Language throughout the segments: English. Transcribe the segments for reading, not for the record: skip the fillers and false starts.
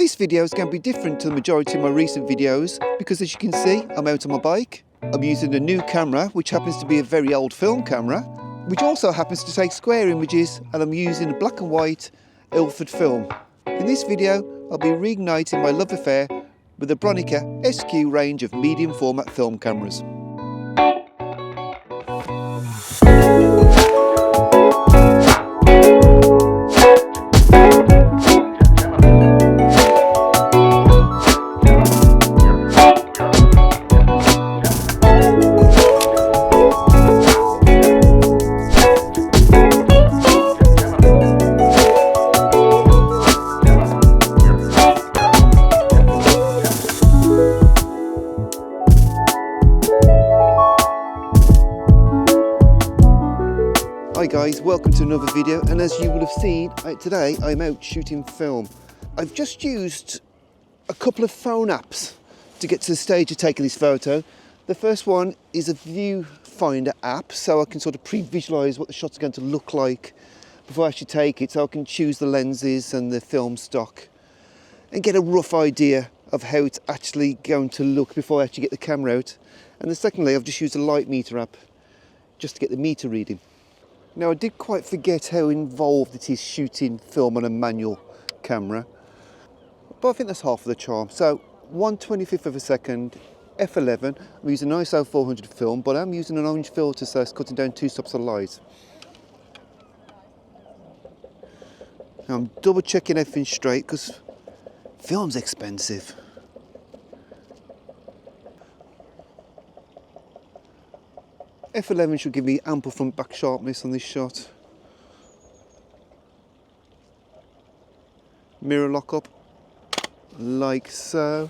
This video is going to be different to the majority of my recent videos because, as you can see, I'm out on my bike. I'm using a new camera, which happens to be a very old film camera, which also happens to take square images, and I'm using a black and white Ilford film. In this video, I'll be reigniting my love affair with the Bronica SQ range of medium format film cameras. Hi guys, welcome to another video, and as you will have seen, today I'm out shooting film. I've just used a couple of phone apps to get to the stage of taking this photo. The first one is a viewfinder app, so I can sort of pre-visualise what the shot's going to look like before I actually take it, so I can choose the lenses and the film stock and get a rough idea of how it's actually going to look before I actually get the camera out. And then secondly, I've just used a light meter app just to get the meter reading. Now, I did quite forget how involved it is shooting film on a manual camera, but I think that's half of the charm. So 1/25 of a second, f11. I'm using an ISO 400 film, but I'm using an orange filter, so it's cutting down 2 stops of light. Now I'm double checking everything straight because film's expensive. F11 should give me ample front back sharpness on this shot. Mirror lock up, like so.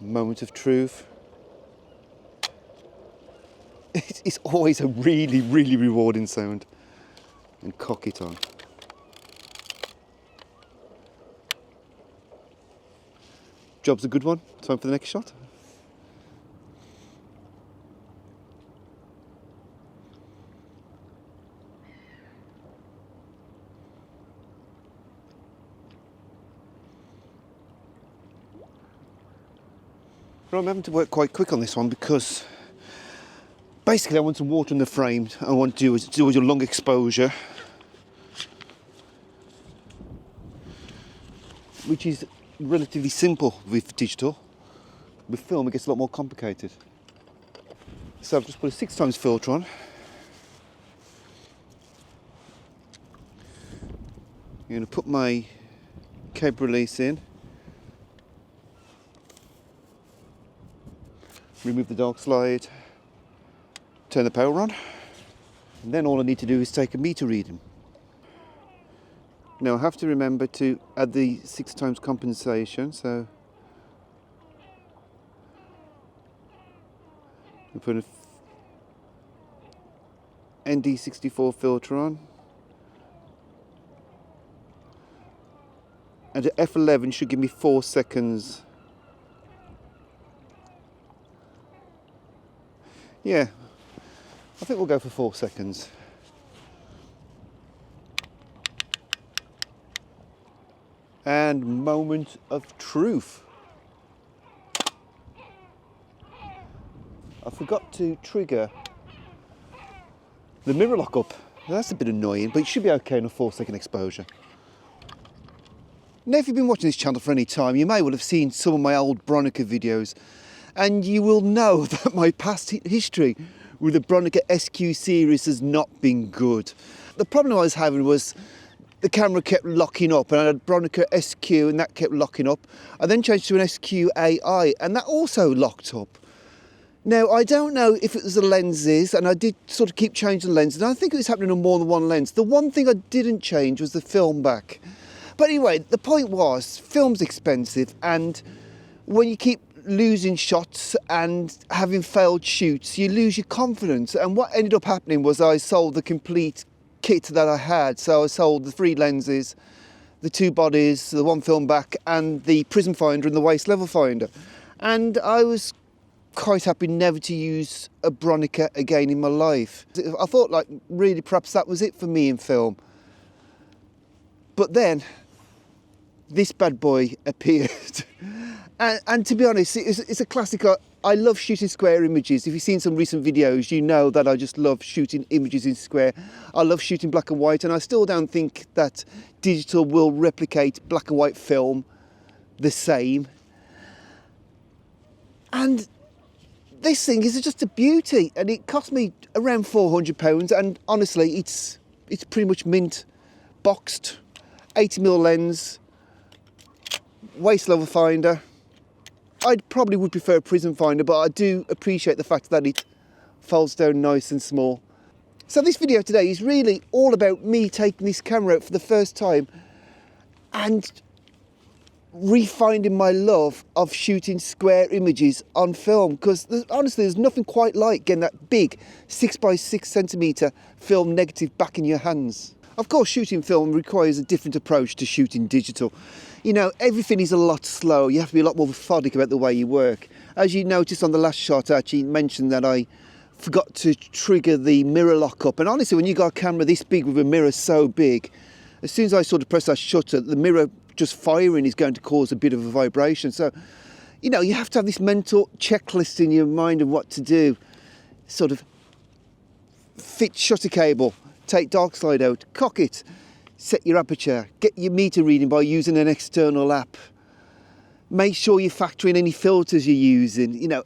Moment of truth. It's always a really rewarding sound. And cock it on. Job's a good one. Time for the next shot. But I'm having to work quite quick on this one because basically I want some water in the frame. I want to do a long exposure, which is relatively simple with digital. With film it gets a lot more complicated. So I've just put a 6x filter on. I'm going to put my cable release in. Remove the dark slide, turn the power on, and then all I need to do is take a meter reading. Now I have to remember to add the 6x compensation, so I put an ND64 filter on, and the f11 should give me 4 seconds. Yeah, I think we'll go for 4 seconds. And moment of truth. I forgot to trigger the mirror lock up. That's a bit annoying, but it should be okay on a 4-second exposure. Now, if you've been watching this channel for any time, you may well have seen some of my old Bronica videos. And you will know that my past history with the Bronica SQ series has not been good. The problem I was having was the camera kept locking up, and I had Bronica SQ and that kept locking up. I then changed to an SQ-AI and that also locked up. Now, I don't know if it was the lenses, and I did sort of keep changing the lenses, and I think it was happening on more than one lens. The one thing I didn't change was the film back. But anyway, the point was, film's expensive, and when you keep losing shots and having failed shoots, you lose your confidence. And what ended up happening was I sold the complete kit that I had. So I sold the 3 lenses, the 2 bodies, the 1 film back, and the prism finder and the waist level finder. And I was quite happy never to use a Bronica again in my life. I thought, like, really perhaps that was it for me in film. But then this bad boy appeared. And to be honest, it's a classic. I love shooting square images. If you've seen some recent videos, you know that I just love shooting images in square. I love shooting black and white, and I still don't think that digital will replicate black and white film the same. And this thing is just a beauty, and it cost me around £400, and honestly, it's pretty much mint, boxed, 80mm lens, waist level finder. I probably would prefer a prism finder, but I do appreciate the fact that it folds down nice and small. So this video today is really all about me taking this camera out for the first time and refinding my love of shooting square images on film, because honestly there's nothing quite like getting that big 6x6cm film negative back in your hands. Of course, shooting film requires a different approach to shooting digital. You know, everything is a lot slower. You have to be a lot more methodic about the way you work. As you noticed on the last shot, I actually mentioned that I forgot to trigger the mirror lockup. And honestly, when you got a camera this big with a mirror so big, as soon as I sort of press that shutter, the mirror just firing is going to cause a bit of a vibration. So, you know, you have to have this mental checklist in your mind of what to do. Sort of fit shutter cable, take dark slide out, cock it, set your aperture, get your meter reading by using an external app. Make sure you factor in any filters you're using, you know,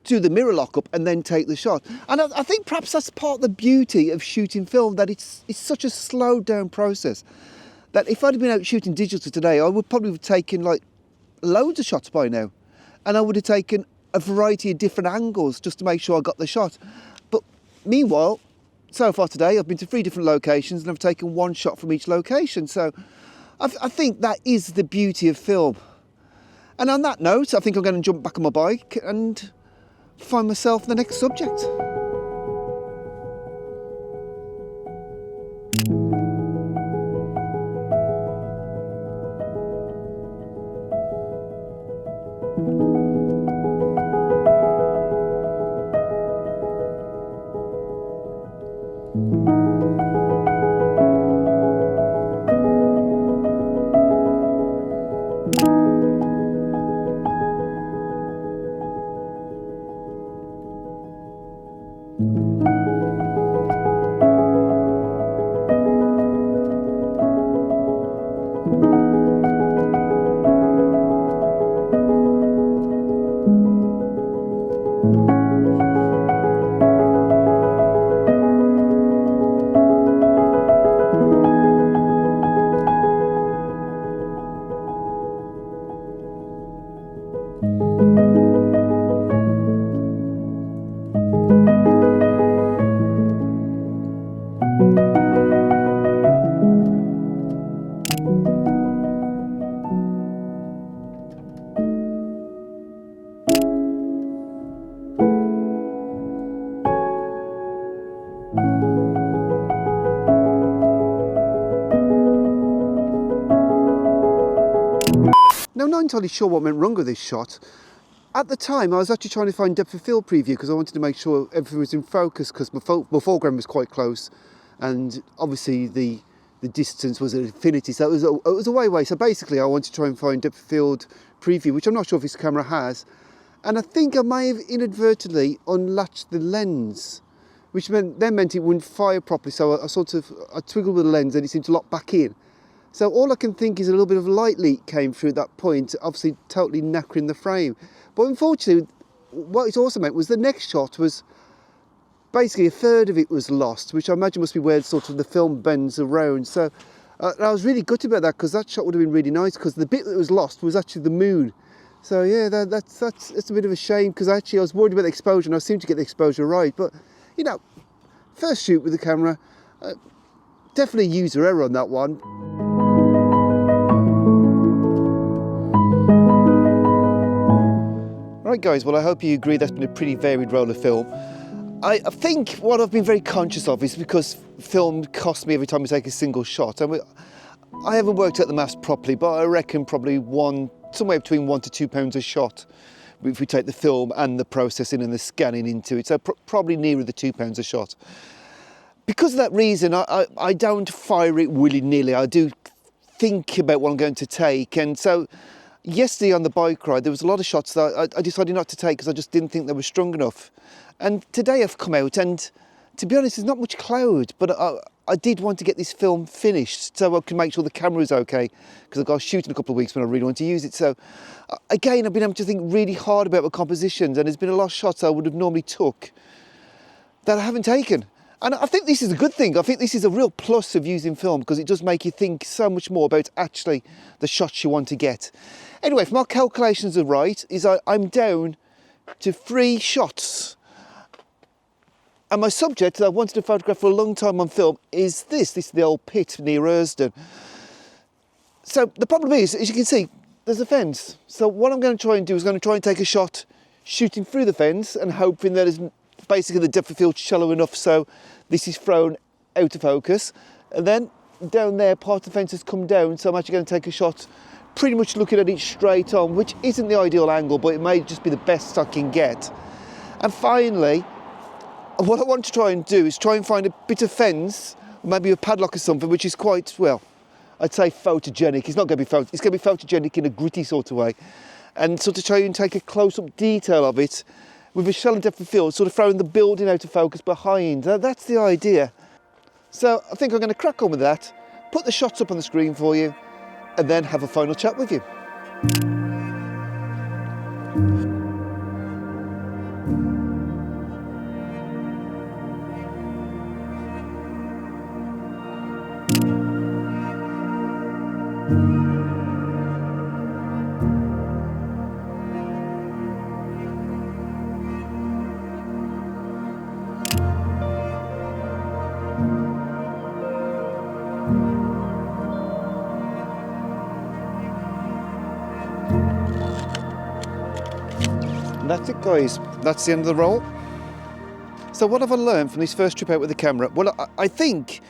do the mirror lockup and then take the shot. And I think perhaps that's part of the beauty of shooting film, that it's such a slowed down process, that if I'd been out shooting digital today, I would probably have taken like loads of shots by now. And I would have taken a variety of different angles just to make sure I got the shot. But meanwhile, so far today, I've been to 3 different locations and I've taken 1 shot from each location. So I think that is the beauty of film. And on that note, I think I'm going to jump back on my bike and find myself the next subject. Now, I'm not entirely sure what went wrong with this shot. At the time, I was actually trying to find depth of field preview because I wanted to make sure everything was in focus, because my foreground was quite close, and obviously the distance was at infinity, so it was a way away. So basically, I wanted to try and find depth of field preview, which I'm not sure if this camera has, and I think I may have inadvertently unlatched the lens, which meant it wouldn't fire properly. So I twiggled with the lens and it seemed to lock back in. So all I can think is a little bit of light leak came through that point, obviously totally knackering the frame. But unfortunately, what it also meant was the next shot was basically a third of it was lost, which I imagine must be where sort of the film bends around. So I was really gutted about that, because that shot would have been really nice, because the bit that was lost was actually the moon. So yeah, that's a bit of a shame, because actually I was worried about the exposure and I seemed to get the exposure right. But, you know, first shoot with the camera, definitely user error on that one. Right guys, well I hope you agree that's been a pretty varied roll of film. I think what I've been very conscious of is, because film costs me every time we take a single shot, and I haven't worked out the maths properly, but I reckon probably somewhere between £1 to £2 a shot if we take the film and the processing and the scanning into it, so probably nearer the £2 a shot. Because of that reason, I don't fire it willy-nilly. I do think about what I'm going to take. And so yesterday on the bike ride, there was a lot of shots that I decided not to take because I just didn't think they were strong enough. And today I've come out, and to be honest, there's not much cloud, but I did want to get this film finished so I can make sure the camera is okay, because I've got to shoot in a couple of weeks when I really want to use it. So again, I've been able to think really hard about my compositions, and there's been a lot of shots I would have normally took that I haven't taken. And I think this is a good thing. I think this is a real plus of using film, because it does make you think so much more about actually the shots you want to get. Anyway, if my calculations are right, I'm down to 3 shots. And my subject that I wanted to photograph for a long time on film is this. This is the old pit near Ursden. So the problem is, as you can see, there's a fence. So what I'm going to try and do is going to try and take a shot shooting through the fence and hoping that is basically the depth of field shallow enough so this is thrown out of focus. And then down there, part of the fence has come down, so I'm actually going to take a shot pretty much looking at it straight on, which isn't the ideal angle, but it may just be the best I can get. And finally, what I want to try and do is try and find a bit of fence, maybe a padlock or something, which is quite, well, I'd say photogenic. It's not going to be it's going to be photogenic in a gritty sort of way. And sort of try and take a close-up detail of it with a shallow depth of field, sort of throwing the building out of focus behind. That's the idea. So I think I'm going to crack on with that, put the shots up on the screen for you, and then have a final chat with you. And that's it, guys. That's the end of the roll. So what have I learned from this first trip out with the camera? Well, I think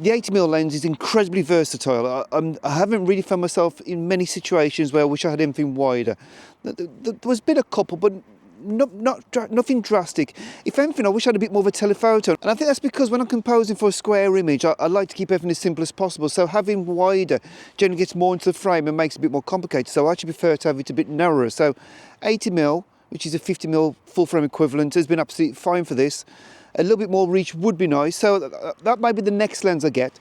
the 80mm lens is incredibly versatile. I haven't really found myself in many situations where I wish I had anything wider. There's been a couple, but nothing drastic. If anything, I wish I had a bit more of a telephoto. And I think that's because when I'm composing for a square image, I like to keep everything as simple as possible. So having wider generally gets more into the frame and makes it a bit more complicated. So I actually prefer to have it a bit narrower. So 80mm, which is a 50mm full frame equivalent, has been absolutely fine for this. A little bit more reach would be nice, so that might be the next lens I get.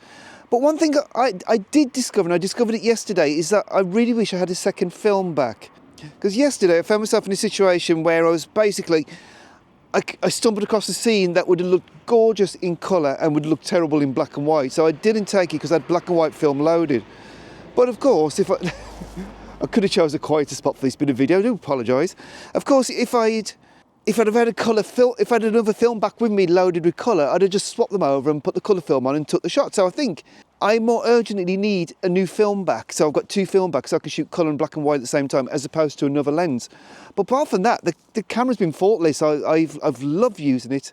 But one thing I did discover, and I discovered it yesterday, is that I really wish I had a second film back. Because yesterday I found myself in a situation where I was basically, I stumbled across a scene that would have looked gorgeous in colour and would look terrible in black and white. So I didn't take it because I had black and white film loaded. But of course, if I could have chosen a quieter spot for this bit of video, I do apologise. Of course, if I'd have had a colour film, if I had another film back with me loaded with colour, I'd have just swapped them over and put the colour film on and took the shot. So I think I more urgently need a new film back. So I've got 2 film backs, so I can shoot colour and black and white at the same time, as opposed to another lens. But apart from that, the camera's been faultless. I've loved using it.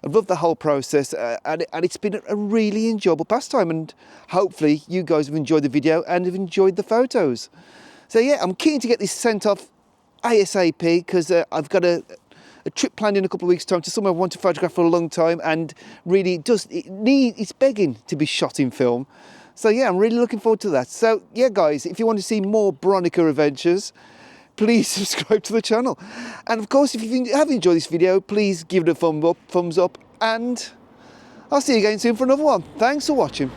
I've loved the whole process, and it's been a really enjoyable pastime. And hopefully you guys have enjoyed the video and have enjoyed the photos. So yeah, I'm keen to get this sent off ASAP, because I've got a trip planned in a couple of weeks' time to somewhere I want to photograph for a long time, and really it's begging to be shot in film. So yeah, I'm really looking forward to that. So yeah, guys, if you want to see more Bronica adventures, please subscribe to the channel. And of course, if you have enjoyed this video, please give it a thumbs up, and I'll see you again soon for another one. Thanks for watching.